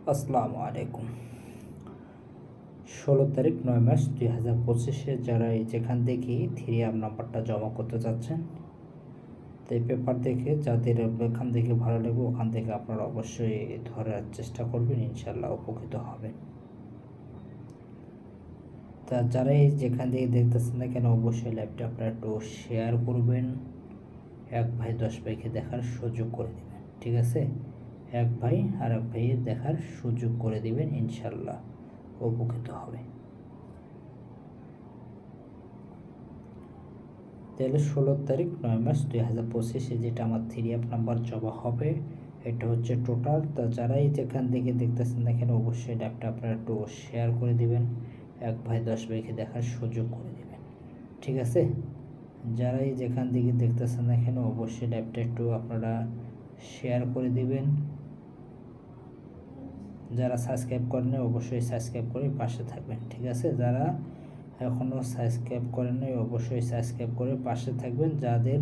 আসসালামু আলাইকুম। 16 তারিখ 9 মাস 2025 যারা যেখান থেকেই নাম্বারটা জমা করতে চাচ্ছেন, তো এই পেপার দেখে যাদের এখান থেকে ভালো লাগবে ওখান থেকে আপনারা অবশ্যই ধরার চেষ্টা করবেন, ইনশাল্লাহ উপকৃত হবেন। তা যারা যেখান থেকে দেখতেছেন না কেন অবশ্যই লাইভটা আপনারা একটু শেয়ার করবেন, 1 ভাই 10 ভাইকে দেখার সুযোগ করে দেবেন, ঠিক আছে? 1 ভাই আর 1 ভাইয়ের দেখার সুযোগ করে দিবেন, ইনশাল্লাহ উপকৃত হবে। তাহলে 16 তারিখ 9 মাস 2025 যেটা আমার নাম্বার জমা হবে, এটা হচ্ছে টোটাল। তা যারাই যেখান থেকে দেখতেছেন দেখেন অবশ্যই লাইভটা আপনারা একটু শেয়ার করে দিবেন, 1 ভাই 10 ভাইকে দেখার সুযোগ করে দিবেন, ঠিক আছে? যারাই যেখান থেকে দেখতেছেন দেখেন অবশ্যই লাইভটা একটু আপনারা শেয়ার করে দিবেন। যারা সাবস্ক্রাইব করেন অবশ্যই সাবস্ক্রাইব করে পাশে থাকবেন, ঠিক আছে? যারা এখনও সাবস্ক্রাইব করেন নাই অবশ্যই সাবস্ক্রাইব করে পাশে থাকবেন। যাদের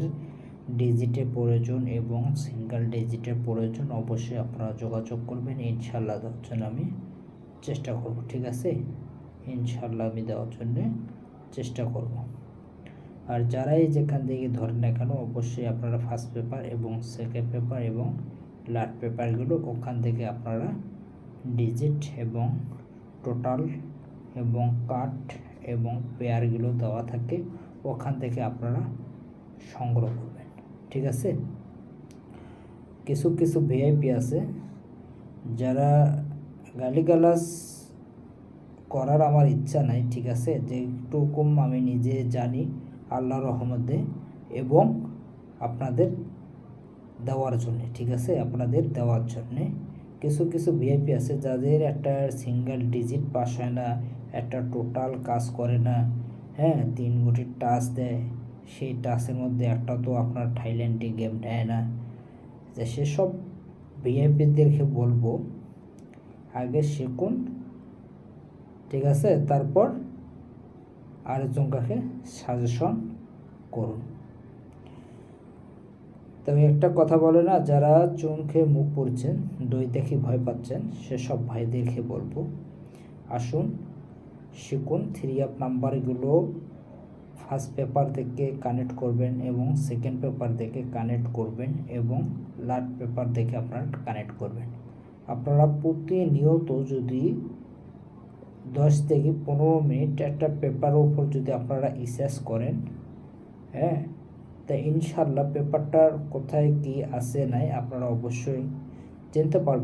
ডিজিটের প্রয়োজন এবং সিঙ্গেল ডিজিটের প্রয়োজন অবশ্যই আপনারা যোগাযোগ করবেন, ইনশাল্লাহ দেওয়ার জন্য আমি চেষ্টা করব, ঠিক আছে? ইনশাল্লাহ আমি দেওয়ার জন্য চেষ্টা করব। আর যারাই যেখান থেকে ধরেন না কেন অবশ্যই আপনারা ফার্স্ট পেপার এবং সেকেন্ড পেপার এবং লাস্ট পেপারগুলো ওখান থেকে আপনারা ডিজিট এবং টোটাল এবং কাট এবং পেয়ারগুলো দেওয়া থাকে, ওখান থেকে আপনারা সংগ্রহ করবেন, ঠিক আছে? কিছু কিছু ভিআইপি আছে যারা গালিগালাজ করার আমার ইচ্ছা নাই, ঠিক আছে? যেটুকুম আমি নিজে জানি আল্লাহর রহমতে এবং আপনাদের দেওয়ার জন্যে, ঠিক আছে? আপনাদের দেওয়ার জন্যে কিছু কিছু ভিআইপি আছে যাদের একটা সিঙ্গেল ডিজিট পাস হয় না, একটা টোটাল কাজ করে না, হ্যাঁ 3 গুটির টাচ দেয়, সেই টাচের মধ্যে একটা তো আপনার থাইল্যান্ডে গেম নেয় না। যে সেসব ভিআইপিদেরকে বলবো আগে শিখুন, ঠিক আছে? তারপর আরেকজনকে সাজেশন করুন। তবে একটা কথা বলে না, যারা চুন খেয়ে মুখ পুড়ছেন, দই দেখে ভয় পাচ্ছেন, সেসব ভাইদেরকে বলবো আসুন শিখুন। 3 নাম্বারগুলো ফার্স্ট পেপার থেকে কানেক্ট করবেন এবং সেকেন্ড পেপার থেকে কানেক্ট করবেন এবং লাস্ট পেপার থেকে আপনারা কানেক্ট করবেন। আপনারা প্রতিনিয়ত যদি 10 থেকে 15 মিনিট একটা পেপারের উপর যদি আপনারা রিসার্চ করেন, হ্যাঁ, তা ইনশাল্লাহ পেপারটার কোথায় কি আছে নাই আপনারা অবশ্যই জানতে পারবেন।